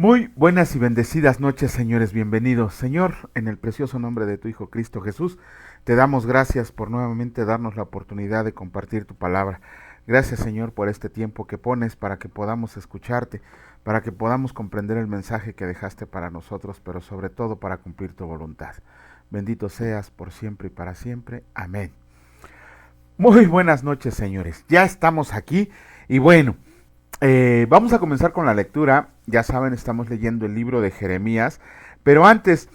Muy buenas y bendecidas noches, señores. Bienvenidos. Señor, en el precioso nombre de tu Hijo Cristo Jesús, te damos gracias por nuevamente darnos la oportunidad de compartir tu palabra. Gracias, Señor, por este tiempo que pones para que podamos escucharte, para que podamos comprender el mensaje que dejaste para nosotros, pero sobre todo para cumplir tu voluntad. Bendito seas por siempre y para siempre. Amén. Muy buenas noches, señores. Ya estamos aquí y bueno, vamos a comenzar con la lectura. Ya saben, estamos leyendo el libro de Jeremías, pero antes,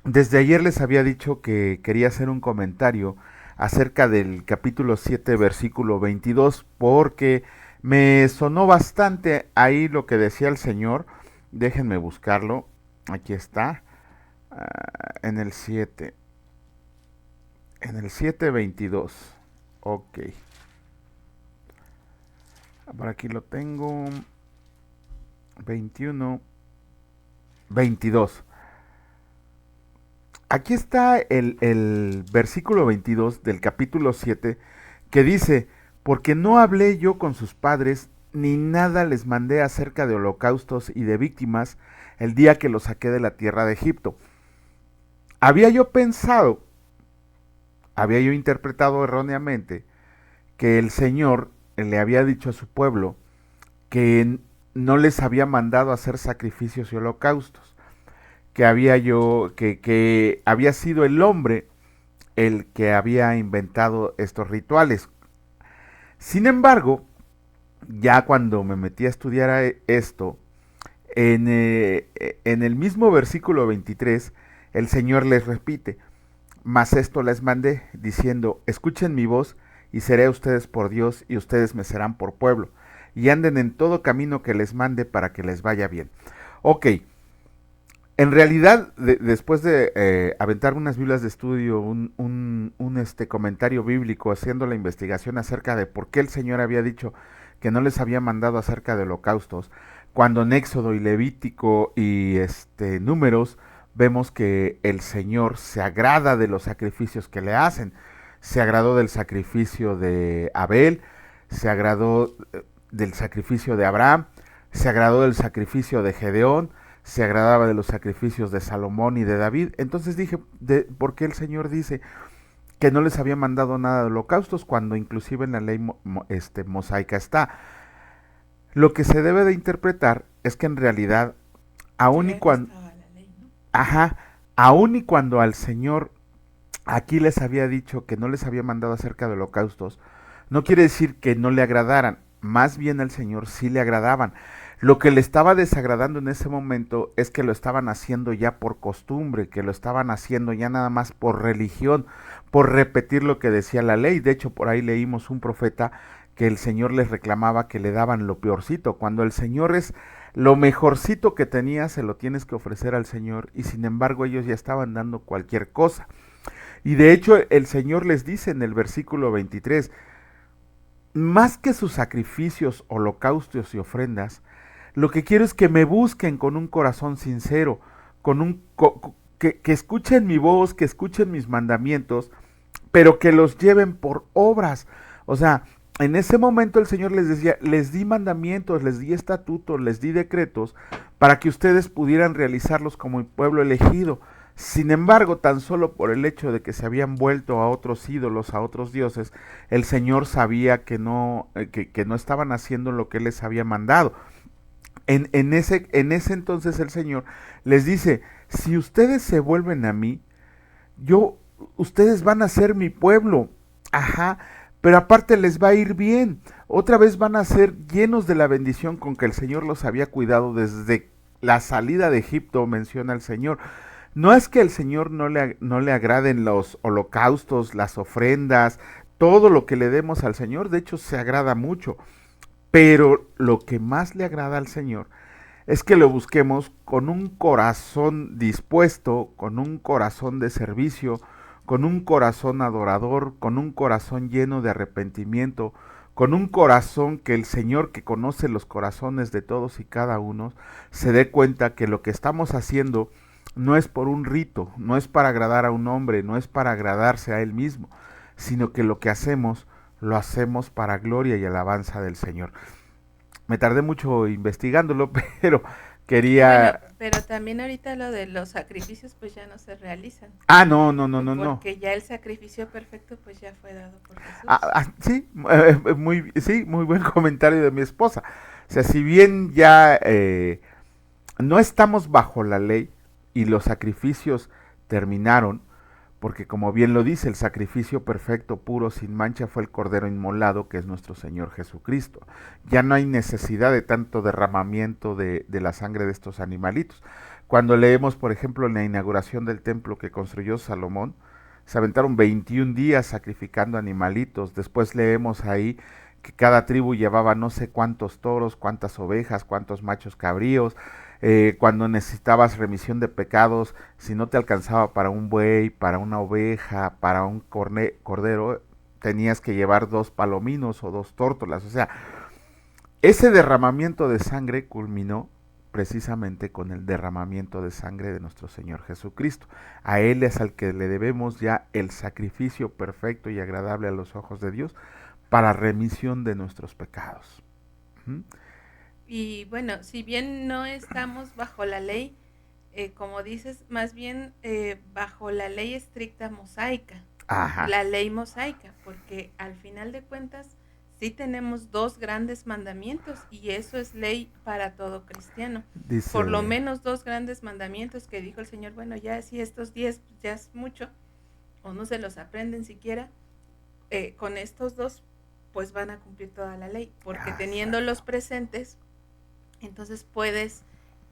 desde ayer les había dicho que quería hacer un comentario acerca del capítulo 7, versículo 22, porque me sonó bastante ahí lo que decía el Señor. Déjenme buscarlo. Aquí está, en el 7, en el 7:22. Ok, por aquí lo tengo. 21, 22. Aquí está el versículo 22 del capítulo 7 que dice, porque no hablé yo con sus padres, ni nada les mandé acerca de holocaustos y de víctimas el día que los saqué de la tierra de Egipto. Había yo pensado, había yo interpretado erróneamente que el Señor le había dicho a su pueblo que no les había mandado hacer sacrificios y holocaustos, que había sido el hombre el que había inventado estos rituales. Sin embargo, ya cuando me metí a estudiar esto, en el mismo versículo 23, el Señor les repite, mas esto les mandé, diciendo, escuchen mi voz, y seré ustedes por Dios, y ustedes me serán por pueblo, y anden en todo camino que les mande para que les vaya bien. Ok, en realidad, después de aventar unas Biblias de estudio, comentario bíblico, haciendo la investigación acerca de por qué el Señor había dicho que no les había mandado acerca de holocaustos, cuando en Éxodo y Levítico y Números vemos que el Señor se agrada de los sacrificios que le hacen. Se agradó del sacrificio de Abel, se agradó del sacrificio de Abraham, se agradó del sacrificio de Gedeón, se agradaba de los sacrificios de Salomón y de David. Entonces dije, ¿por qué el Señor dice que no les había mandado nada de holocaustos cuando inclusive en la ley mosaica está? Lo que se debe de interpretar es que en realidad, aun y Ya cuando, estaba la ley, ¿no? ajá, aun y cuando al Señor aquí les había dicho que no les había mandado acerca de holocaustos, no quiere decir que no le agradaran, más bien al Señor sí le agradaban. Lo que le estaba desagradando en ese momento es que lo estaban haciendo ya por costumbre, que lo estaban haciendo ya nada más por religión, por repetir lo que decía la ley. De hecho, por ahí leímos un profeta que el Señor les reclamaba que le daban lo peorcito, cuando el Señor es lo mejorcito que tenía, se lo tienes que ofrecer al Señor, y sin embargo ellos ya estaban dando cualquier cosa. Y de hecho el Señor les dice en el versículo 23, más que sus sacrificios, holocaustos y ofrendas, lo que quiero es que me busquen con un corazón sincero, que escuchen mi voz, que escuchen mis mandamientos, pero que los lleven por obras. O sea, en ese momento el Señor les decía, les di mandamientos, les di estatutos, les di decretos para que ustedes pudieran realizarlos como el pueblo elegido. Sin embargo, tan solo por el hecho de que se habían vuelto a otros ídolos, a otros dioses, el Señor sabía que no estaban haciendo lo que Él les había mandado. En ese entonces el Señor les dice, si ustedes se vuelven a mí, ustedes van a ser mi pueblo, ajá, pero aparte les va a ir bien, otra vez van a ser llenos de la bendición con que el Señor los había cuidado desde la salida de Egipto, menciona el Señor. No es que el Señor no le agraden los holocaustos, las ofrendas, todo lo que le demos al Señor, de hecho se agrada mucho, pero lo que más le agrada al Señor es que lo busquemos con un corazón dispuesto, con un corazón de servicio, con un corazón adorador, con un corazón lleno de arrepentimiento, con un corazón que el Señor, que conoce los corazones de todos y cada uno, se dé cuenta que lo que estamos haciendo no es por un rito, no es para agradar a un hombre, no es para agradarse a él mismo, sino que lo que hacemos lo hacemos para gloria y alabanza del Señor. Me tardé mucho investigándolo, pero Bueno, quería... pero también ahorita lo de los sacrificios pues ya no se realizan, Ah, no, no, no, no, no. porque ya el sacrificio perfecto pues ya fue dado por Ah, Jesús. sí, sí, muy buen comentario de mi esposa. O sea, si bien ya no estamos bajo la ley y los sacrificios terminaron, porque como bien lo dice, el sacrificio perfecto, puro, sin mancha fue el Cordero inmolado, que es nuestro Señor Jesucristo. Ya no hay necesidad de tanto derramamiento de la sangre de estos animalitos. Cuando leemos, por ejemplo, en la inauguración del templo que construyó Salomón, se aventaron 21 días sacrificando animalitos. Después leemos ahí que cada tribu llevaba no sé cuántos toros, cuántas ovejas, cuántos machos cabríos. Cuando necesitabas remisión de pecados, si no te alcanzaba para un buey, para una oveja, para un cordero, tenías que llevar 2 palominos o 2 tórtolas. O sea, ese derramamiento de sangre culminó precisamente con el derramamiento de sangre de nuestro Señor Jesucristo. A Él es al que le debemos ya el sacrificio perfecto y agradable a los ojos de Dios para remisión de nuestros pecados. ¿Mm? Y bueno, si bien no estamos bajo la ley, como dices, más bien bajo la ley estricta mosaica, Ajá. la ley mosaica, porque al final de cuentas sí tenemos dos grandes mandamientos y eso es ley para todo cristiano. Por lo Dice, menos dos grandes mandamientos que dijo el Señor, bueno, ya si estos 10 ya es mucho, o no se los aprenden siquiera, con estos dos pues van a cumplir toda la ley, porque teniéndolos exacto, presentes, entonces puedes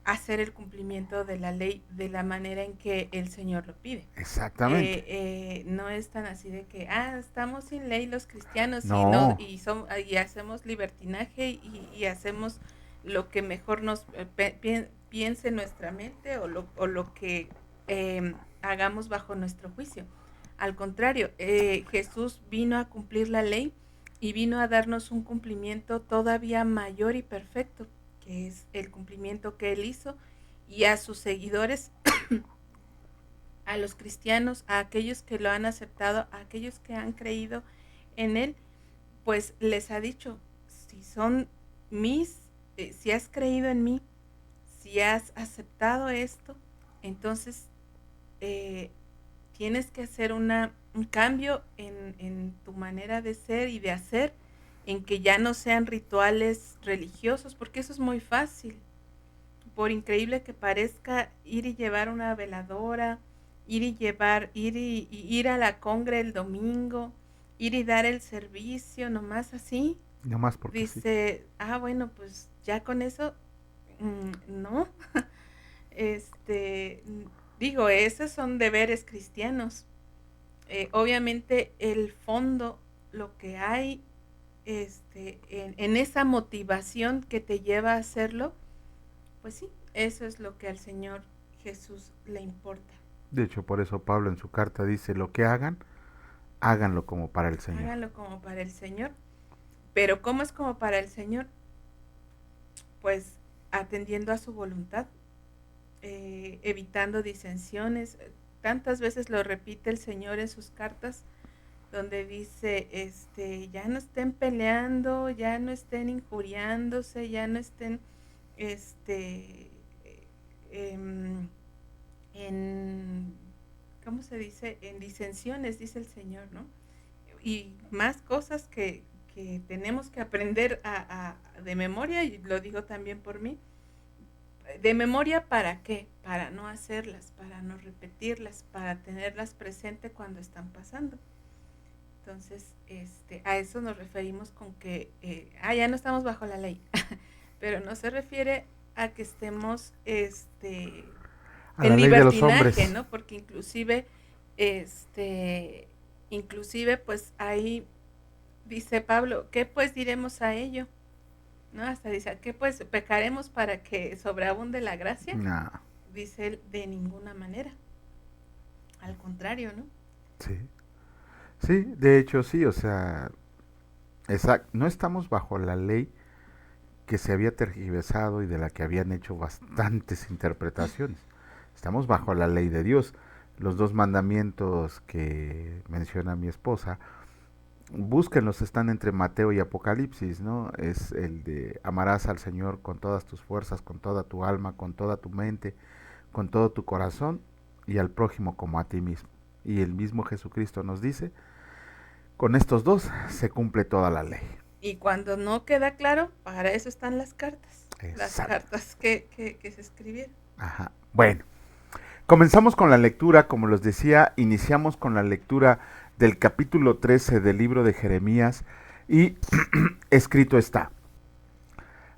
hacer el cumplimiento de la ley de la manera en que el Señor lo pide. exactamente. No es tan así de que, estamos sin ley los cristianos y, no, No, y hacemos libertinaje y hacemos lo que mejor nos piense nuestra mente o lo que hagamos bajo nuestro juicio. Al contrario, Jesús vino a cumplir la ley y vino a darnos un cumplimiento todavía mayor y perfecto, que es el cumplimiento que él hizo, y a sus seguidores, a los cristianos, a aquellos que lo han aceptado, a aquellos que han creído en él, pues les ha dicho, si son si has creído en mí, si has aceptado esto, entonces eh, tienes que hacer un cambio en tu manera de ser y de hacer, en que ya no sean rituales religiosos, porque eso es muy fácil. Por increíble que parezca, ir y llevar una veladora, ir a la congre el domingo, ir y dar el servicio, nomás así, no más porque sí. dice, bueno, pues ya con eso, no, este, digo, esos son deberes cristianos. Obviamente el fondo, lo que hay en esa motivación que te lleva a hacerlo, pues sí, eso es lo que al Señor Jesús le importa. De hecho, por eso Pablo en su carta dice, lo que hagan, háganlo como para el Señor. Háganlo como para el Señor. Pero ¿cómo es como para el Señor? Pues atendiendo a su voluntad, evitando disensiones. Tantas veces lo repite el Señor en sus cartas, donde dice, ya no estén peleando, ya no estén injuriándose, ya no estén, este, eh, en, ¿cómo se dice? En disensiones, dice el Señor, ¿no? Y más cosas que tenemos que aprender de memoria, y lo digo también por mí, de memoria para qué, para no hacerlas, para no repetirlas, para tenerlas presente cuando están pasando. Entonces, a eso nos referimos con que, ya no estamos bajo la ley, pero no se refiere a que estemos, A en la ley de los libertinaje, hombres. ¿no? Porque inclusive, pues ahí dice Pablo, ¿qué pues diremos a ello? ¿No? Hasta dice, ¿qué pues pecaremos para que sobreabunde la gracia? No, Dice él, de ninguna manera. Al contrario, ¿no? sí. Sí, de hecho sí, o sea, no estamos bajo la ley que se había tergiversado y de la que habían hecho bastantes interpretaciones. Estamos bajo la ley de Dios. Los 2 mandamientos que menciona mi esposa Búsquenlos, están entre Mateo y Apocalipsis, ¿no? Es el de amarás al Señor con todas tus fuerzas, con toda tu alma, con toda tu mente, con todo tu corazón y al prójimo como a ti mismo. Y el mismo Jesucristo nos dice, con estos dos se cumple toda la ley. Y cuando no queda claro, para eso están las Exacto. cartas que se escribieron. Ajá. Bueno, comenzamos con la lectura, como les decía, iniciamos con la lectura del capítulo 13 del libro de Jeremías y escrito está.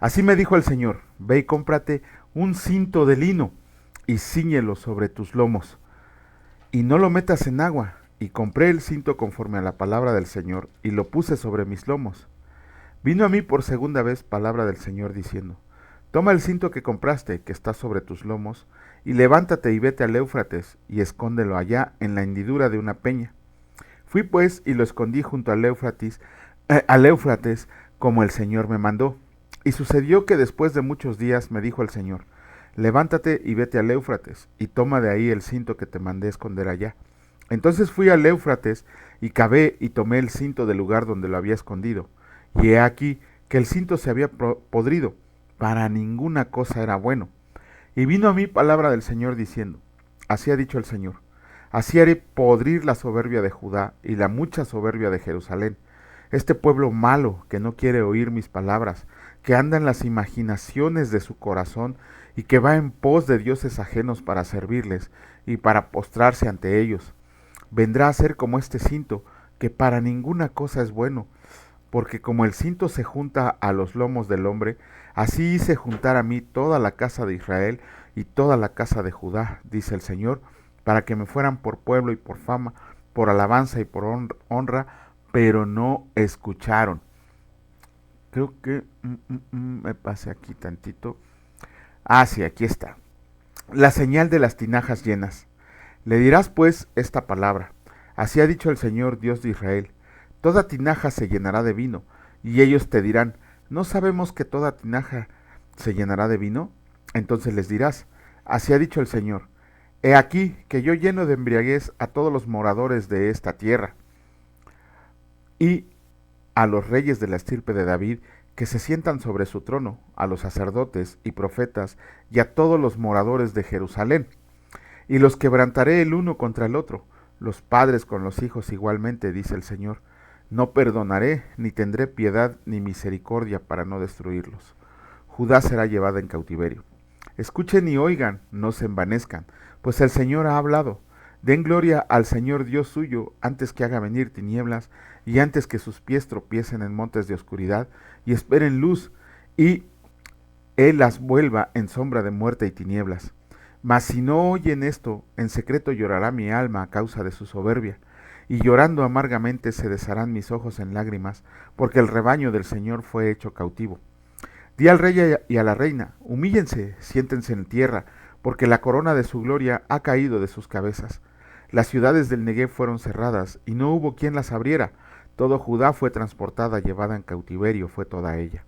Así me dijo el Señor, ve y cómprate un cinto de lino y cíñelo sobre tus lomos y no lo metas en agua. Y compré el cinto conforme a la palabra del Señor y lo puse sobre mis lomos. Vino a mí por segunda vez palabra del Señor diciendo, toma el cinto que compraste, que está sobre tus lomos, y levántate y vete al Éufrates, y escóndelo allá en la hendidura de una peña. Fui pues y lo escondí junto al Éufrates, como el Señor me mandó. Y sucedió que después de muchos días me dijo el Señor, levántate y vete al Éufrates, y toma de ahí el cinto que te mandé esconder allá. Entonces fui al Éufrates, y cavé y tomé el cinto del lugar donde lo había escondido. Y he aquí que el cinto se había podrido, para ninguna cosa era bueno. Y vino a mí palabra del Señor diciendo, así ha dicho el Señor, así haré podrir la soberbia de Judá y la mucha soberbia de Jerusalén. Este pueblo malo que no quiere oír mis palabras, que anda en las imaginaciones de su corazón y que va en pos de dioses ajenos para servirles y para postrarse ante ellos. Vendrá a ser como este cinto, que para ninguna cosa es bueno, porque como el cinto se junta a los lomos del hombre, así hice juntar a mí toda la casa de Israel y toda la casa de Judá, dice el Señor, para que me fueran por pueblo y por fama, por alabanza y por honra, pero no escucharon. Creo que me pasé aquí tantito. Ah, sí, aquí está. La señal de las tinajas llenas. Le dirás pues esta palabra. Así ha dicho el Señor Dios de Israel. Toda tinaja se llenará de vino, y ellos te dirán, ¿no sabemos que toda tinaja se llenará de vino? Entonces les dirás, así ha dicho el Señor, he aquí que yo lleno de embriaguez a todos los moradores de esta tierra, y a los reyes de la estirpe de David, que se sientan sobre su trono, a los sacerdotes y profetas, y a todos los moradores de Jerusalén, y los quebrantaré el uno contra el otro, los padres con los hijos igualmente, dice el Señor. No perdonaré, ni tendré piedad ni misericordia para no destruirlos. Judá será llevada en cautiverio. Escuchen y oigan, no se envanezcan, pues el Señor ha hablado. Den gloria al Señor Dios suyo, antes que haga venir tinieblas, y antes que sus pies tropiecen en montes de oscuridad, y esperen luz, y Él las vuelva en sombra de muerte y tinieblas. Mas si no oyen esto, en secreto llorará mi alma a causa de su soberbia, y llorando amargamente se desharán mis ojos en lágrimas, porque el rebaño del Señor fue hecho cautivo. Di al rey y a la reina, humíllense, siéntense en tierra, porque la corona de su gloria ha caído de sus cabezas. Las ciudades del Negev fueron cerradas, y no hubo quien las abriera. Todo Judá fue transportada, llevada en cautiverio fue toda ella.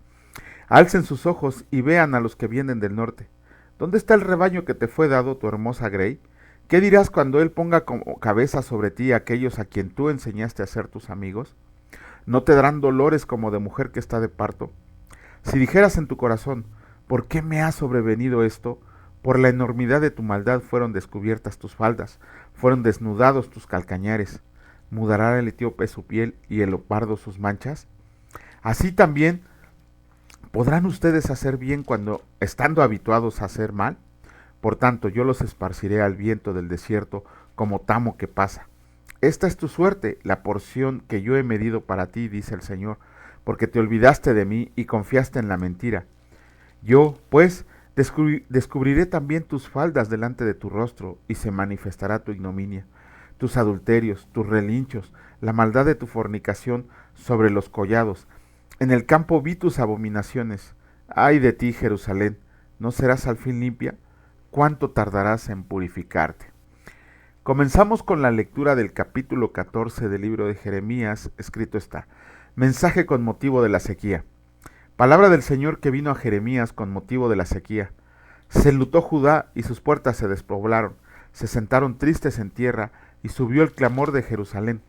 Alcen sus ojos y vean a los que vienen del norte. ¿Dónde está el rebaño que te fue dado, tu hermosa Grey? ¿Qué dirás cuando él ponga como cabeza sobre ti a aquellos a quien tú enseñaste a ser tus amigos? ¿No te darán dolores como de mujer que está de parto? Si dijeras en tu corazón, ¿por qué me ha sobrevenido esto? Por la enormidad de tu maldad fueron descubiertas tus faldas, fueron desnudados tus calcañares. ¿Mudará el etíope su piel y el leopardo sus manchas? Así también, ¿podrán ustedes hacer bien cuando estando habituados a hacer mal? Por tanto, yo los esparciré al viento del desierto como tamo que pasa. Esta es tu suerte, la porción que yo he medido para ti, dice el Señor, porque te olvidaste de mí y confiaste en la mentira. Yo, pues, descubriré también tus faldas delante de tu rostro, y se manifestará tu ignominia, tus adulterios, tus relinchos, la maldad de tu fornicación sobre los collados. En el campo vi tus abominaciones. Ay de ti, Jerusalén, ¿no serás al fin limpia? ¿Cuánto tardarás en purificarte? Comenzamos con la lectura del capítulo 14 del libro de Jeremías. Escrito está: mensaje con motivo de la sequía. Palabra del Señor que vino a Jeremías con motivo de la sequía. Se enlutó Judá y sus puertas se despoblaron, se sentaron tristes en tierra y subió el clamor de Jerusalén.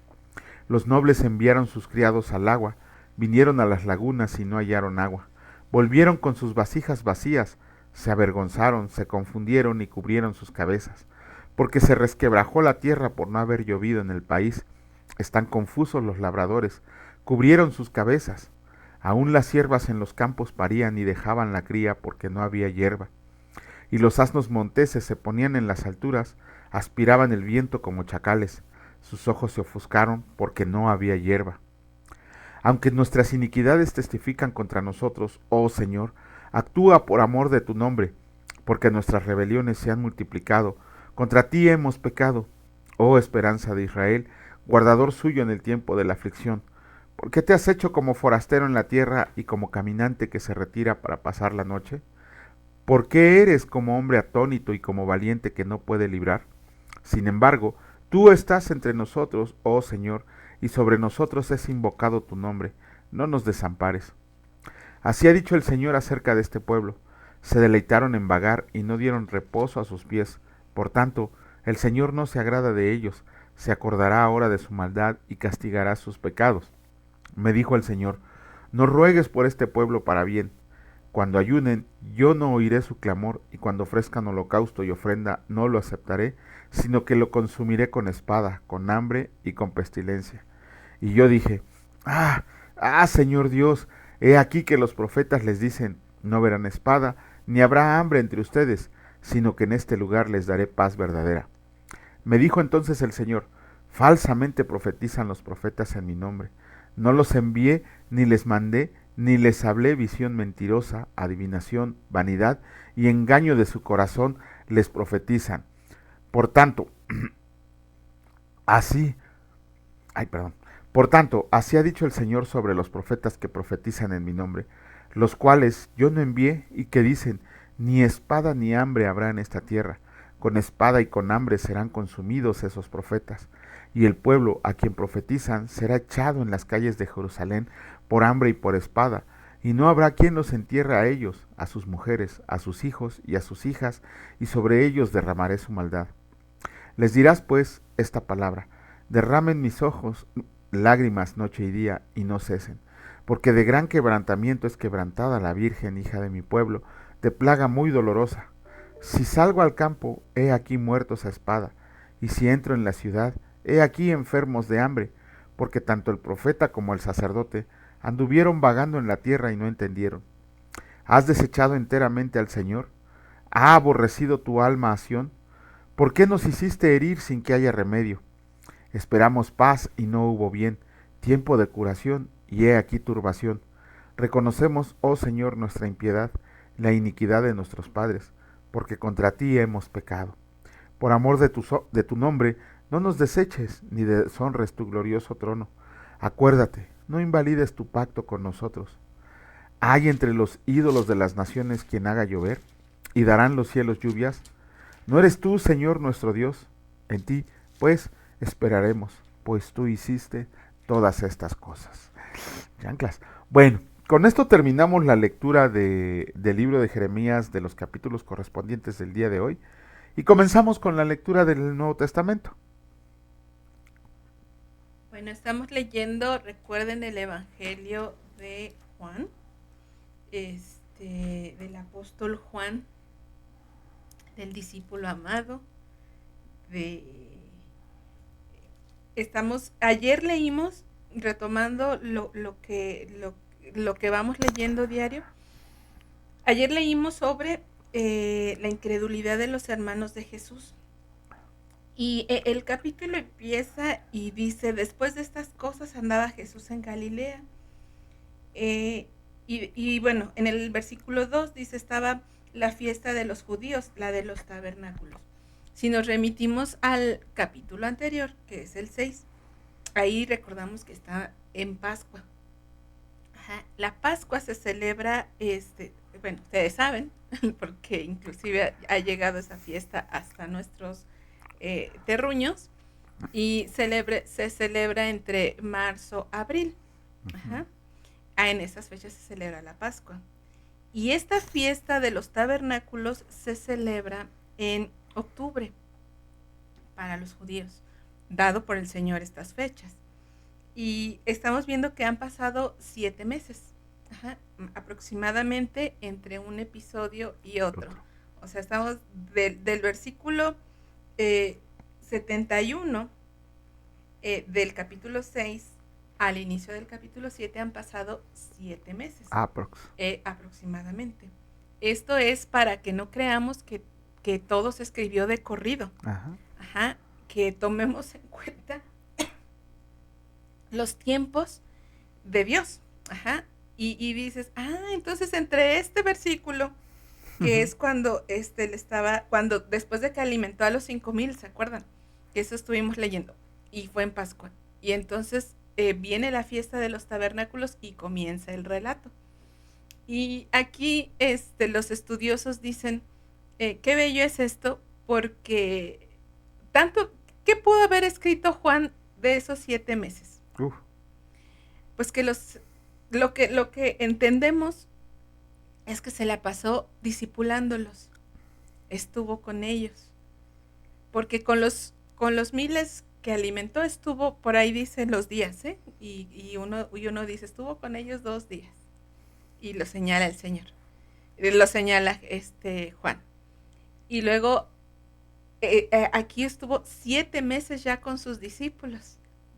Los nobles enviaron sus criados al agua, vinieron a las lagunas y no hallaron agua. Volvieron con sus vasijas vacías, se avergonzaron, se confundieron y cubrieron sus cabezas, porque se resquebrajó la tierra por no haber llovido en el país. Están confusos los labradores, cubrieron sus cabezas. Aún las ciervas en los campos parían y dejaban la cría porque no había hierba. Y los asnos monteses se ponían en las alturas, aspiraban el viento como chacales. Sus ojos se ofuscaron porque no había hierba. Aunque nuestras iniquidades testifican contra nosotros, oh Señor, actúa por amor de tu nombre, porque nuestras rebeliones se han multiplicado. Contra ti hemos pecado, oh esperanza de Israel, guardador suyo en el tiempo de la aflicción. ¿Por qué te has hecho como forastero en la tierra y como caminante que se retira para pasar la noche? ¿Por qué eres como hombre atónito y como valiente que no puede librar? Sin embargo, tú estás entre nosotros, oh Señor, y sobre nosotros es invocado tu nombre. No nos desampares. Así ha dicho el Señor acerca de este pueblo. Se deleitaron en vagar y no dieron reposo a sus pies. Por tanto, el Señor no se agrada de ellos, se acordará ahora de su maldad y castigará sus pecados. Me dijo el Señor, no ruegues por este pueblo para bien. Cuando ayunen, yo no oiré su clamor, y cuando ofrezcan holocausto y ofrenda, no lo aceptaré, sino que lo consumiré con espada, con hambre y con pestilencia. Y yo dije, Señor Dios, he aquí que los profetas les dicen, no verán espada, ni habrá hambre entre ustedes, sino que en este lugar les daré paz verdadera. Me dijo entonces el Señor, falsamente profetizan los profetas en mi nombre. No los envié, ni les mandé, ni les hablé visión mentirosa, adivinación, vanidad y engaño de su corazón les profetizan. Por tanto, así, Por tanto, así ha dicho el Señor sobre los profetas que profetizan en mi nombre, los cuales yo no envié y que dicen, ni espada ni hambre habrá en esta tierra, con espada y con hambre serán consumidos esos profetas, y el pueblo a quien profetizan será echado en las calles de Jerusalén por hambre y por espada, y no habrá quien los entierre a ellos, a sus mujeres, a sus hijos y a sus hijas, y sobre ellos derramaré su maldad. Les dirás pues esta palabra, derramen mis ojos lágrimas noche y día y no cesen, porque de gran quebrantamiento es quebrantada la Virgen, hija de mi pueblo, de plaga muy dolorosa. Si salgo al campo, he aquí muertos a espada, y si entro en la ciudad, he aquí enfermos de hambre, porque tanto el profeta como el sacerdote anduvieron vagando en la tierra y no entendieron. ¿Has desechado enteramente al Señor? ¿Ha aborrecido tu alma a Sión? ¿Por qué nos hiciste herir sin que haya remedio? Esperamos paz y no hubo bien, tiempo de curación y he aquí turbación. Reconocemos, oh Señor, nuestra impiedad, la iniquidad de nuestros padres, porque contra ti hemos pecado. Por amor de tu nombre, no nos deseches ni deshonres tu glorioso trono. Acuérdate, no invalides tu pacto con nosotros. ¿Hay entre los ídolos de las naciones quien haga llover? ¿Y darán los cielos lluvias? ¿No eres tú, Señor nuestro Dios? En ti, pues, esperaremos, pues tú hiciste todas estas cosas. Chanclas. Bueno, con esto terminamos la lectura del libro de Jeremías, de los capítulos correspondientes del día de hoy, y comenzamos con la lectura del Nuevo Testamento. Bueno, estamos leyendo, recuerden el Evangelio de Juan, del apóstol Juan, del discípulo amado, ayer leímos, retomando lo que vamos leyendo diario, ayer leímos sobre la incredulidad de los hermanos de Jesús. Y el capítulo empieza y dice, después de estas cosas andaba Jesús en Galilea. Y bueno, en el versículo 2 dice, estaba la fiesta de los judíos, la de los tabernáculos. Si nos remitimos al capítulo anterior, que es el 6, ahí recordamos que está en Pascua. Ajá. La Pascua se celebra, bueno, ustedes saben, porque inclusive ha llegado esa fiesta hasta nuestros terruños, y se celebra entre marzo y abril. Ajá. En esas fechas se celebra la Pascua. Y esta fiesta de los tabernáculos se celebra en octubre para los judíos, dado por el Señor estas fechas. Y estamos viendo que han pasado 7 meses, ajá, aproximadamente entre un episodio y otro. Otro. O sea, estamos del versículo eh, 71 del capítulo 6 al inicio del capítulo 7 han pasado 7 meses Aprox. aproximadamente. Esto es para que no creamos que todo se escribió de corrido. Ajá. Ajá, que tomemos en cuenta los tiempos de Dios. Ajá. Y dices, entonces entre este versículo, que es cuando le estaba, cuando después de que alimentó a los 5,000, ¿se acuerdan? Eso estuvimos leyendo. Y fue en Pascua. Y entonces viene la fiesta de los tabernáculos y comienza el relato. Y aquí los estudiosos dicen, qué bello es esto, porque tanto, ¿qué pudo haber escrito Juan de esos 7 meses? Uf. Pues que lo que entendemos es que se la pasó discipulándolos, estuvo con ellos, porque con los miles que alimentó estuvo, por ahí dicen los días, y uno dice, estuvo con ellos 2 días, y lo señala el Señor, lo señala Juan, y luego aquí estuvo 7 meses ya con sus discípulos,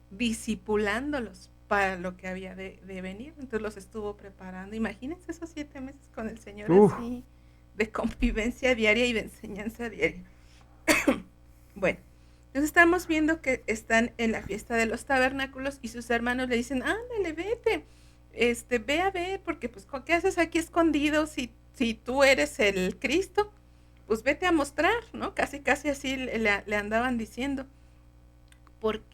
discipulándolos para lo que había de venir. Entonces los estuvo preparando. Imagínense esos 7 meses con el Señor así, de convivencia diaria y de enseñanza diaria. Bueno, entonces estamos viendo que están en la fiesta de los tabernáculos y sus hermanos le dicen, ándale, vete, ve a ver, porque pues, ¿qué haces aquí escondido si tú eres el Cristo? Pues vete a mostrar, ¿no? Casi así le andaban diciendo.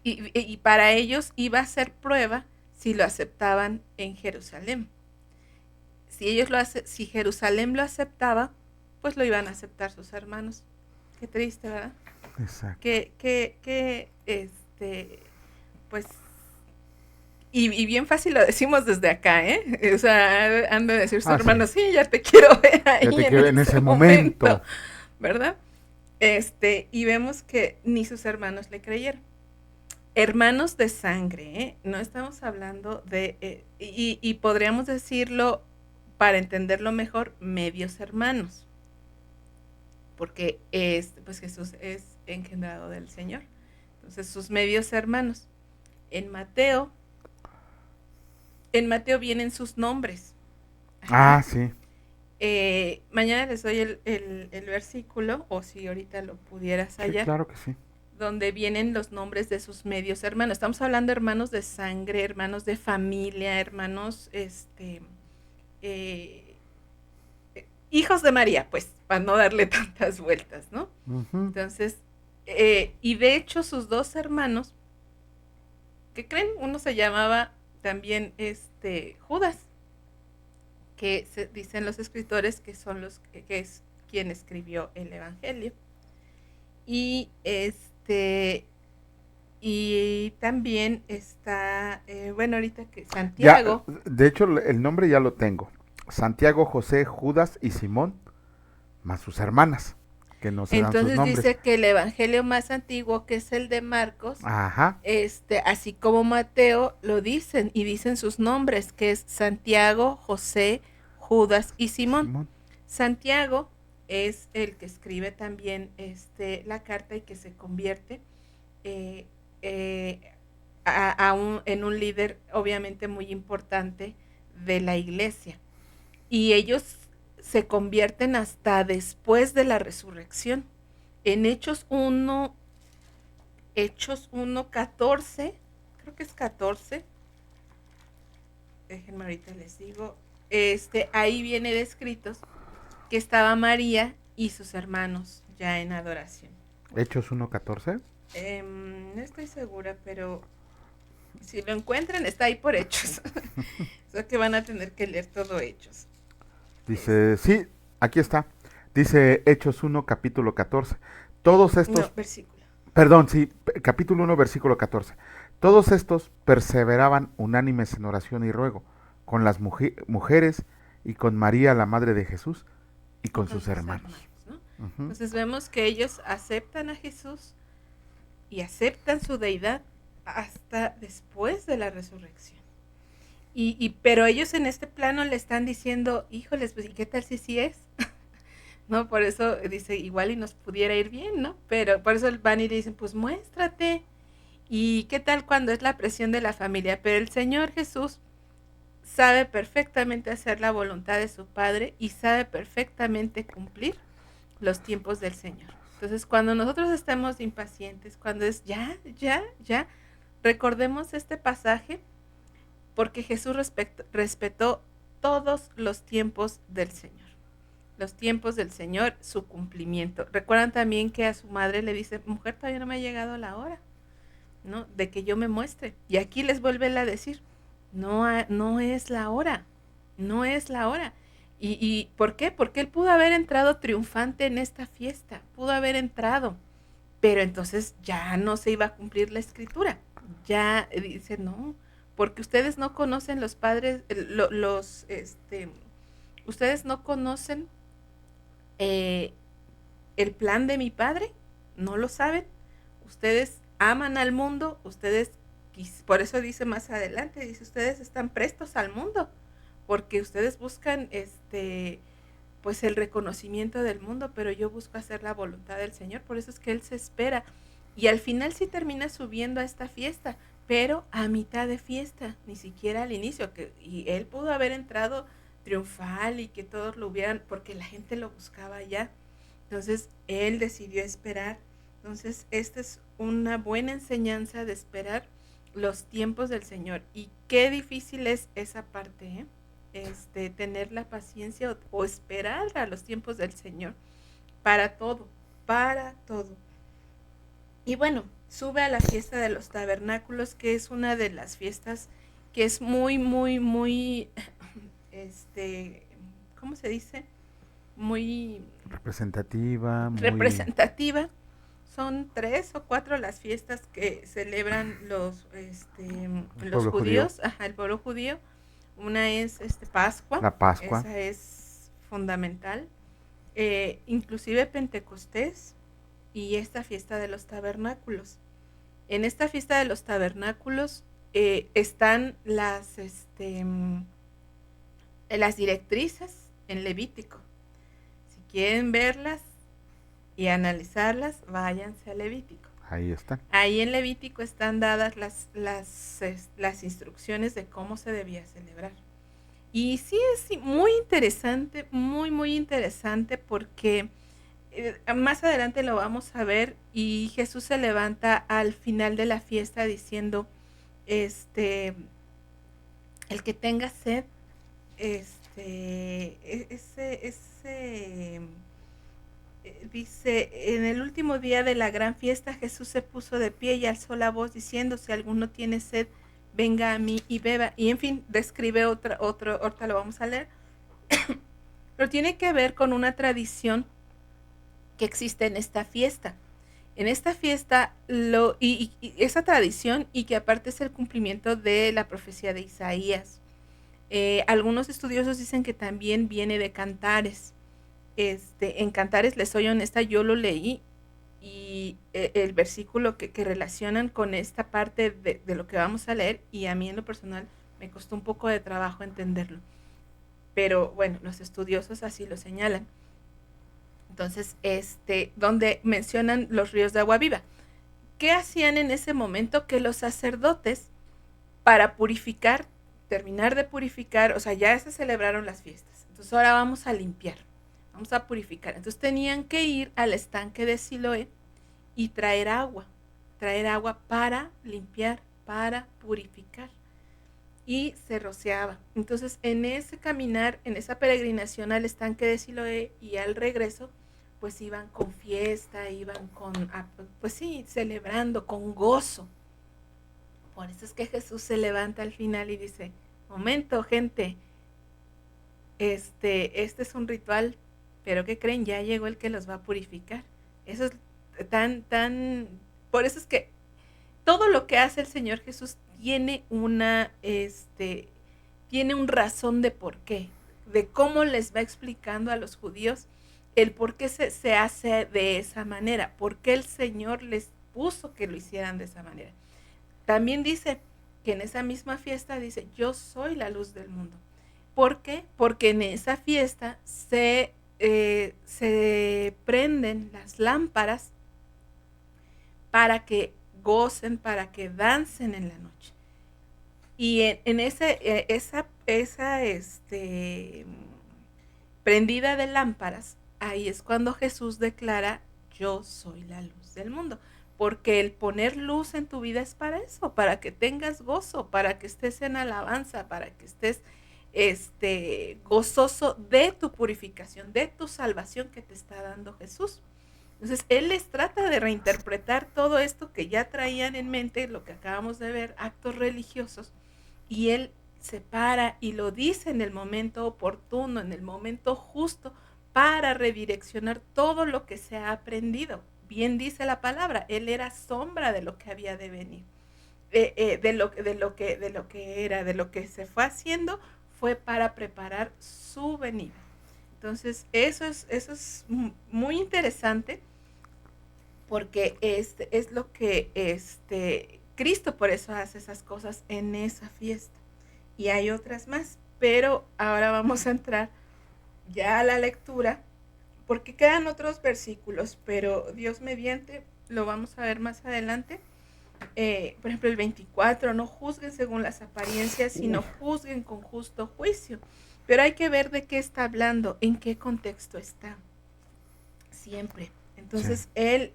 Y para ellos iba a ser prueba si lo aceptaban en Jerusalén. Si Jerusalén lo aceptaba, pues lo iban a aceptar sus hermanos. Qué triste, ¿verdad? Exacto. Pues, y bien fácil lo decimos desde acá, ¿eh? O sea, han de decir sus hermanos, sí, ya te quiero ver ahí ya te quiero en ese momento, ¿verdad? Y vemos que ni sus hermanos le creyeron. Hermanos de sangre, ¿eh? No estamos hablando de, y podríamos decirlo, para entenderlo mejor, medios hermanos, porque pues Jesús es engendrado del Señor. Entonces, sus medios hermanos. En Mateo vienen sus nombres. Ajá. Sí. Mañana les doy el versículo, o si ahorita lo pudieras hallar. Sí, claro que sí. Donde vienen los nombres de sus medios hermanos. Estamos hablando de hermanos de sangre, hermanos de familia, hermanos, hijos de María, pues, para no darle tantas vueltas, ¿no? Uh-huh. Entonces, y de hecho sus 2 hermanos, ¿qué creen? Uno se llamaba también Judas, que dicen los escritores que son que es quien escribió el Evangelio. Y y también está, bueno, ahorita que Santiago. Ya, de hecho, el nombre ya lo tengo. Santiago, José, Judas y Simón, más sus hermanas, que no se dan sus nombres. Entonces dice que el evangelio más antiguo, que es el de Marcos, ajá, así como Mateo, lo dicen, y dicen sus nombres, que es Santiago, José, Judas y Simón. Santiago es el que escribe también la carta y que se convierte en un líder obviamente muy importante de la iglesia. Y ellos se convierten hasta después de la resurrección. En Hechos 1:14, creo que es 14. Déjenme ahorita les digo. Ahí viene descritos que estaba María y sus hermanos ya en adoración. Hechos 1:14. No estoy segura, pero si lo encuentran, está ahí por Hechos. O sea que van a tener que leer todo Hechos. Dice, sí, aquí está. Dice Hechos 1, capítulo 14. Todos estos... No, versículo. Perdón, sí, capítulo 1, versículo 14. Todos estos perseveraban unánimes en oración y ruego, con las mujeres y con María, la madre de Jesús, y con sus hermanos. ¿No? Uh-huh. Entonces vemos que ellos aceptan a Jesús y aceptan su deidad hasta después de la resurrección. Pero ellos en este plano le están diciendo, híjoles, pues ¿y qué tal si sí es? ¿No? Por eso dice, igual y nos pudiera ir bien, ¿no? Pero por eso van y le dicen, pues muéstrate. ¿Y qué tal cuando es la presión de la familia? Pero el Señor Jesús sabe perfectamente hacer la voluntad de su Padre y sabe perfectamente cumplir los tiempos del Señor. Entonces, cuando nosotros estemos impacientes, cuando es ya, ya, ya, recordemos este pasaje porque Jesús respetó todos los tiempos del Señor. Los tiempos del Señor, su cumplimiento. Recuerdan también que a su madre le dice, mujer, todavía no me ha llegado la hora, ¿no? De que yo me muestre. Y aquí les vuelve a decir, no es la hora, no es la hora. ¿Y por qué? Porque él pudo haber entrado triunfante en esta fiesta, pudo haber entrado, pero entonces ya no se iba a cumplir la escritura. Ya dice, no, porque ustedes no conocen los padres, ustedes no conocen eh, el plan de mi padre, no lo saben, ustedes aman al mundo, ustedes, por eso dice más adelante, dice, ustedes están prestos al mundo, porque ustedes buscan pues el reconocimiento del mundo, pero yo busco hacer la voluntad del Señor, por eso es que Él se espera, y al final sí termina subiendo a esta fiesta, pero a mitad de fiesta, ni siquiera al inicio, y Él pudo haber entrado triunfal y que todos lo hubieran, porque la gente lo buscaba ya, entonces Él decidió esperar. Entonces esta es una buena enseñanza de esperar los tiempos del Señor, y qué difícil es esa parte, tener la paciencia o esperar a los tiempos del Señor para todo, para todo. Y bueno, sube a la fiesta de los tabernáculos, que es una de las fiestas que es muy, muy, muy, ¿cómo se dice? Muy representativa, muy... representativa. Son 3 o 4 las fiestas que celebran los judíos, judío. ajá, el pueblo judío. Una es Pascua, La Pascua. esa es fundamental. Inclusive Pentecostés y esta fiesta de los tabernáculos. En esta fiesta de los tabernáculos están las directrices en Levítico. Si quieren verlas y analizarlas, váyanse a Levítico. Ahí están. Ahí en Levítico están dadas las instrucciones de cómo se debía celebrar. Y sí es muy interesante, muy, muy interesante, porque más adelante lo vamos a ver, y Jesús se levanta al final de la fiesta diciendo, el que tenga sed, dice, en el último día de la gran fiesta Jesús se puso de pie y alzó la voz diciendo, si alguno tiene sed, venga a mí y beba. Y en fin, describe ahorita lo vamos a leer, pero tiene que ver con una tradición que existe en esta fiesta. En esta fiesta, y esa tradición, y que aparte es el cumplimiento de la profecía de Isaías. Algunos estudiosos dicen que también viene de Cantares. En Cantares, les soy honesta, yo lo leí, y el versículo que relacionan con esta parte de lo que vamos a leer, y a mí en lo personal me costó un poco de trabajo entenderlo, pero bueno, los estudiosos así lo señalan. Entonces, donde mencionan los ríos de agua viva. ¿Qué hacían en ese momento? Que los sacerdotes, para purificar, terminar de purificar, o sea, ya se celebraron las fiestas, entonces ahora vamos a limpiar, vamos a purificar. Entonces tenían que ir al estanque de Siloé y traer agua para limpiar, para purificar. Y se rociaba. Entonces, en ese caminar, en esa peregrinación al estanque de Siloé y al regreso, pues iban con fiesta, iban pues sí, celebrando con gozo. Por eso es que Jesús se levanta al final y dice, momento, gente, este es un ritual, pero ¿qué creen? Ya llegó el que los va a purificar. Eso es por eso es que todo lo que hace el Señor Jesús tiene tiene un razón de por qué, de cómo les va explicando a los judíos el por qué se hace de esa manera, por qué el Señor les puso que lo hicieran de esa manera. también dice que en esa misma fiesta dice, yo soy la luz del mundo. ¿Por qué? Porque en esa fiesta se prenden las lámparas para que gocen, para que dancen en la noche. Y en esa prendida de lámparas, ahí es cuando Jesús declara, yo soy la luz del mundo. Porque el poner luz en tu vida es para eso, para que tengas gozo, para que estés en alabanza, para que estés gozoso de tu purificación, de tu salvación que te está dando Jesús. Entonces, Él les trata de reinterpretar todo esto que ya traían en mente, lo que acabamos de ver, actos religiosos, y Él se para y lo dice en el momento oportuno, en el momento justo, para redireccionar todo lo que se ha aprendido. Bien dice la palabra, Él era sombra de lo que había de venir, de lo que era, de lo que se fue haciendo, fue para preparar su venida. Entonces, eso es muy interesante, porque es lo que Cristo por eso hace esas cosas en esa fiesta. Y hay otras más, pero ahora vamos a entrar ya a la lectura, porque quedan otros versículos, pero Dios mediante lo vamos a ver más adelante. Por ejemplo, el 24, no juzguen según las apariencias, sino juzguen con justo juicio. Pero hay que ver de qué está hablando, en qué contexto está. Siempre. Entonces, sí.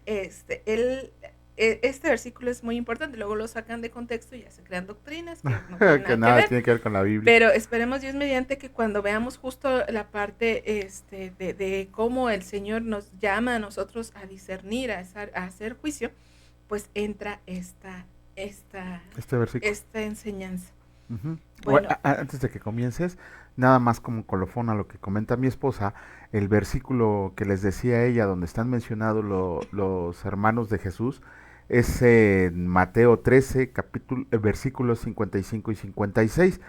Este versículo es muy importante, luego lo sacan de contexto y ya se crean doctrinas que no tienen que nada tiene que ver con la Biblia. Pero esperemos Dios mediante que cuando veamos justo la parte de cómo el Señor nos llama a nosotros a discernir, a hacer juicio, pues entra esta enseñanza. Uh-huh. Bueno, antes de que comiences, nada más como colofón a lo que comenta mi esposa, el versículo que les decía a ella, donde están mencionados los hermanos de Jesús, es en Mateo 13, versículos 55 y 56.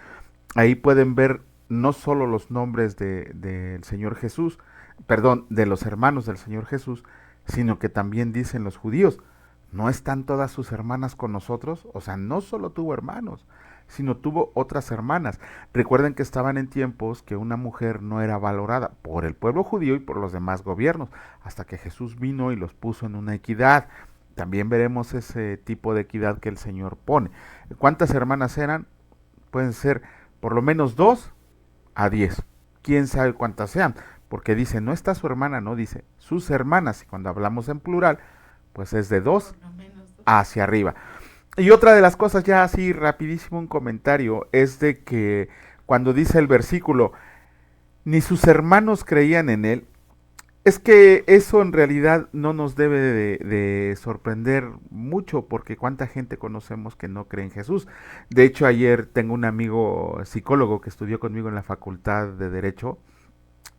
Ahí pueden ver no solo los nombres del Señor Jesús, perdón, de los hermanos del Señor Jesús, sino que también dicen los judíos, ¿no están todas sus hermanas con nosotros? O sea, no solo tuvo hermanos, sino tuvo otras hermanas. Recuerden que estaban en tiempos que una mujer no era valorada por el pueblo judío y por los demás gobiernos, hasta que Jesús vino y los puso en una equidad. También veremos ese tipo de equidad que el Señor pone. ¿Cuántas hermanas eran? Pueden ser por lo menos 2 a 10. ¿Quién sabe cuántas sean? Porque dice, no está su hermana, no, dice sus hermanas. Y cuando hablamos en plural, pues es de 2 hacia arriba. Y otra de las cosas, ya así rapidísimo un comentario, es de que cuando dice el versículo, ni sus hermanos creían en él, es que eso en realidad no nos debe de sorprender mucho, porque cuánta gente conocemos que no cree en Jesús. De hecho, ayer tengo un amigo psicólogo que estudió conmigo en la Facultad de Derecho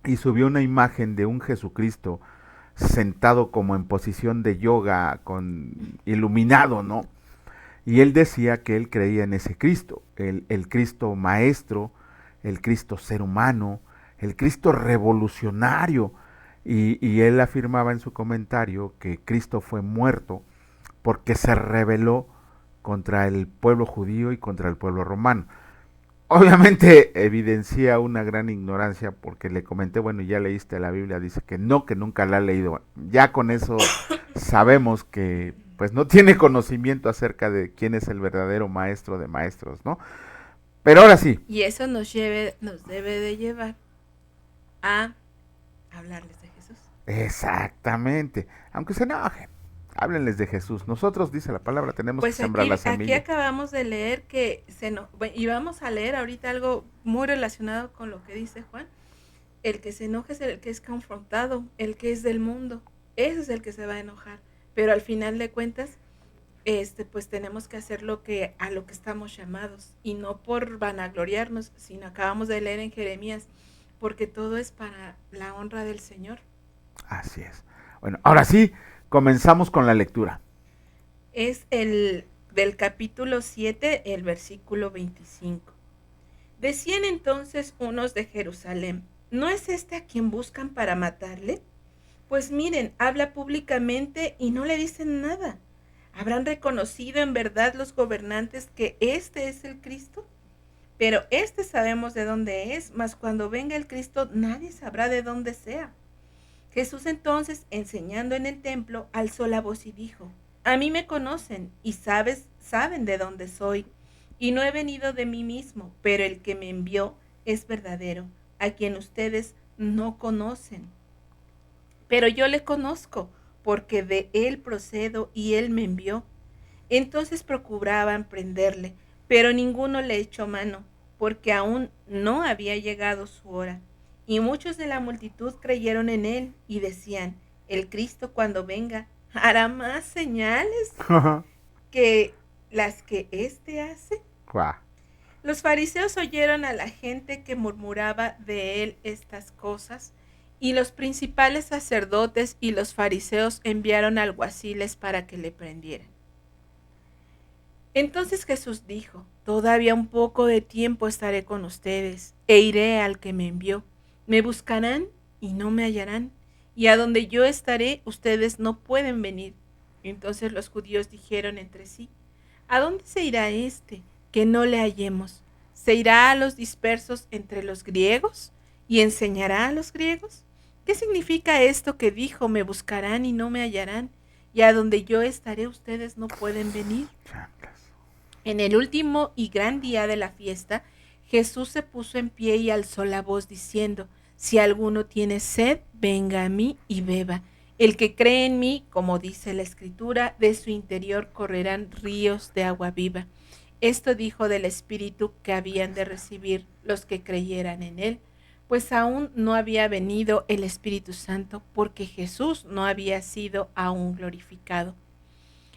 y subió una imagen de un Jesucristo sentado como en posición de yoga, iluminado, ¿no? Y él decía que él creía en ese Cristo, el Cristo maestro, el Cristo ser humano, el Cristo revolucionario. Y él afirmaba en su comentario que Cristo fue muerto porque se rebeló contra el pueblo judío y contra el pueblo romano. Obviamente evidencia una gran ignorancia, porque le comenté, bueno, ya leíste la Biblia, dice que no, que nunca la ha leído. Ya con eso sabemos que pues no tiene conocimiento acerca de quién es el verdadero maestro de maestros, ¿no? Pero ahora sí. Y eso nos debe de llevar a hablarles de Jesús. Exactamente, aunque se enojen, háblenles de Jesús. Nosotros, dice la palabra, tenemos que sembrar la semilla. Aquí acabamos de leer y vamos a leer ahorita algo muy relacionado con lo que dice Juan. El que se enoja es el que es confrontado, el que es del mundo, ese es el que se va a enojar. Pero al final de cuentas, pues tenemos que hacer a lo que estamos llamados, y no por vanagloriarnos, sino acabamos de leer en Jeremías, porque todo es para la honra del Señor. Así es. Bueno, ahora sí, comenzamos con la lectura. Es del capítulo 7, el versículo 25. Decían entonces unos de Jerusalén, ¿no es este a quien buscan para matarle? Pues miren, habla públicamente y no le dicen nada. ¿Habrán reconocido en verdad los gobernantes que este es el Cristo? Pero este sabemos de dónde es, mas cuando venga el Cristo nadie sabrá de dónde sea. Jesús entonces, enseñando en el templo, alzó la voz y dijo: A mí me conocen y saben de dónde soy, y no he venido de mí mismo, pero el que me envió es verdadero, a quien ustedes no conocen. Pero yo le conozco, porque de él procedo y él me envió. Entonces procuraban prenderle, pero ninguno le echó mano, porque aún no había llegado su hora. Y muchos de la multitud creyeron en él y decían: el Cristo cuando venga hará más señales que las que éste hace. Guau. Los fariseos oyeron a la gente que murmuraba de él estas cosas, y los principales sacerdotes y los fariseos enviaron alguaciles para que le prendieran. Entonces Jesús dijo: Todavía un poco de tiempo estaré con ustedes, e iré al que me envió. Me buscarán y no me hallarán, y a donde yo estaré ustedes no pueden venir. Entonces los judíos dijeron entre sí: ¿A dónde se irá este, que no le hallemos? ¿Se irá a los dispersos entre los griegos y enseñará a los griegos? ¿Qué significa esto que dijo: me buscarán y no me hallarán, y a donde yo estaré ustedes no pueden venir? Chanclas. En el último y gran día de la fiesta, Jesús se puso en pie y alzó la voz diciendo: Si alguno tiene sed, venga a mí y beba. El que cree en mí, como dice la Escritura, de su interior correrán ríos de agua viva. Esto dijo del Espíritu que habían de recibir los que creyeran en él, pues aún no había venido el Espíritu Santo, porque Jesús no había sido aún glorificado.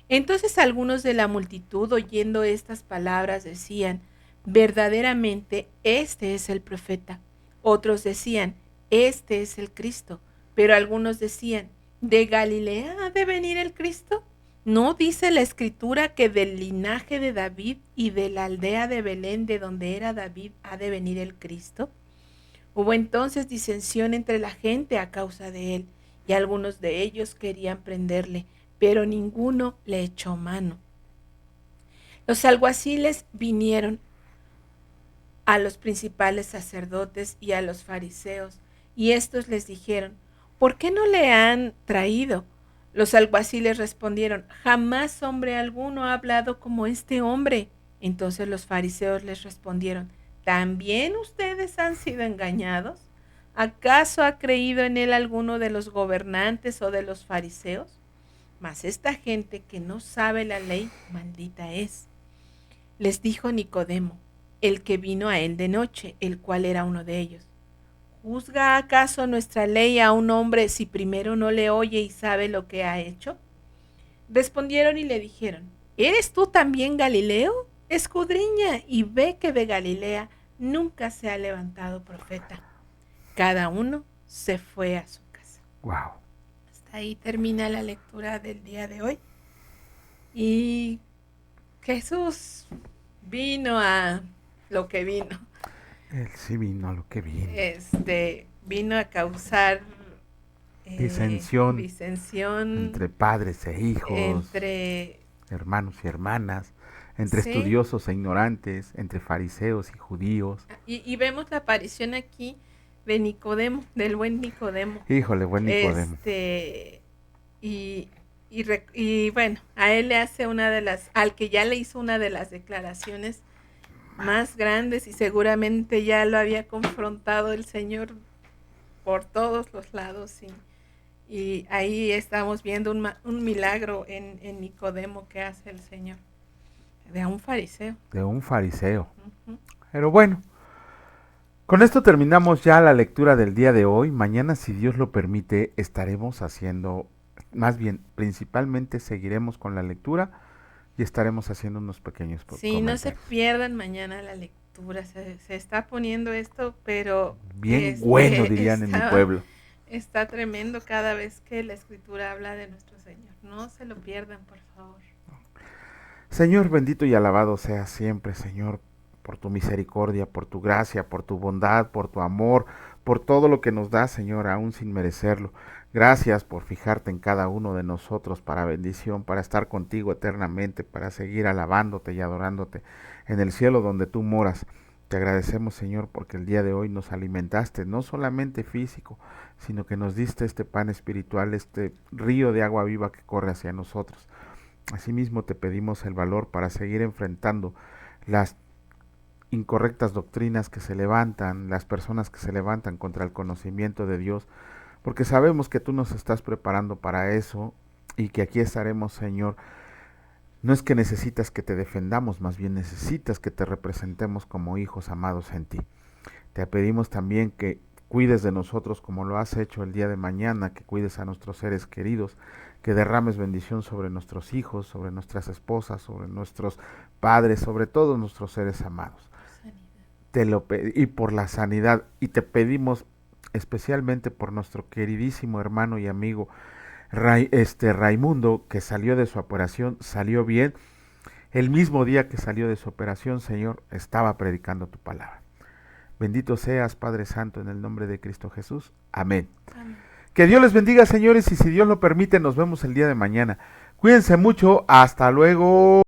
Entonces algunos de la multitud, oyendo estas palabras, decían: verdaderamente este es el profeta. Otros decían: este es el Cristo. Pero algunos decían: ¿de Galilea ha de venir el Cristo? ¿No dice la Escritura que del linaje de David y de la aldea de Belén, de donde era David, ha de venir el Cristo? Hubo entonces disensión entre la gente a causa de él, y algunos de ellos querían prenderle, pero ninguno le echó mano. Los alguaciles vinieron a los principales sacerdotes y a los fariseos, y estos les dijeron: ¿por qué no le han traído? Los alguaciles respondieron: jamás hombre alguno ha hablado como este hombre. Entonces los fariseos les respondieron: ¿también ustedes han sido engañados? ¿Acaso ha creído en él alguno de los gobernantes o de los fariseos? Mas esta gente que no sabe la ley, maldita es. Les dijo Nicodemo, el que vino a él de noche, el cual era uno de ellos: ¿juzga acaso nuestra ley a un hombre si primero no le oye y sabe lo que ha hecho? Respondieron y le dijeron: ¿eres tú también Galileo? Escudriña y ve que de Galilea nunca se ha levantado profeta. Cada uno se fue a su casa. Wow. Hasta ahí termina la lectura del día de hoy. Y Jesús vino a lo que vino. Él sí vino a lo que vino. Vino a causar Disensión disensión entre padres e hijos, entre hermanos y hermanas, entre sí, estudiosos e ignorantes, entre fariseos y judíos. y vemos la aparición aquí de Nicodemo, del buen Nicodemo. Híjole, buen Nicodemo. Y bueno, a él le hace al que ya le hizo una de las declaraciones más grandes, y seguramente ya lo había confrontado el Señor por todos los lados, y ahí estamos viendo un milagro en Nicodemo que hace el Señor, de un fariseo. De un fariseo. Uh-huh. Pero bueno, con esto terminamos ya la lectura del día de hoy. Mañana, si Dios lo permite, estaremos haciendo, más bien, principalmente seguiremos con la lectura y estaremos haciendo unos pequeños comentarios. No se pierdan mañana la lectura, se está poniendo esto, pero bien bueno, dirían en mi pueblo. Está tremendo cada vez que la Escritura habla de nuestro Señor. No se lo pierdan, por favor. Señor, bendito y alabado sea siempre, Señor, por tu misericordia, por tu gracia, por tu bondad, por tu amor, por todo lo que nos das, Señor, aún sin merecerlo. Gracias por fijarte en cada uno de nosotros para bendición, para estar contigo eternamente, para seguir alabándote y adorándote en el cielo donde tú moras. Te agradecemos, Señor, porque el día de hoy nos alimentaste, no solamente físico, sino que nos diste este pan espiritual, este río de agua viva que corre hacia nosotros. Asimismo te pedimos el valor para seguir enfrentando las incorrectas doctrinas que se levantan, las personas que se levantan contra el conocimiento de Dios, porque sabemos que tú nos estás preparando para eso y que aquí estaremos, Señor. No es que necesitas que te defendamos, más bien necesitas que te representemos como hijos amados en ti. Te pedimos también que cuides de nosotros como lo has hecho el día de mañana, que cuides a nuestros seres queridos, que derrames bendición sobre nuestros hijos, sobre nuestras esposas, sobre nuestros padres, sobre todos nuestros seres amados. Y por la sanidad, y te pedimos especialmente por nuestro queridísimo hermano y amigo Raimundo, que salió de su operación, salió bien. El mismo día que salió de su operación, Señor, estaba predicando tu palabra. Bendito seas, Padre Santo, en el nombre de Cristo Jesús. Amén. Amén. Que Dios les bendiga, señores, y si Dios lo permite, nos vemos el día de mañana. Cuídense mucho, hasta luego.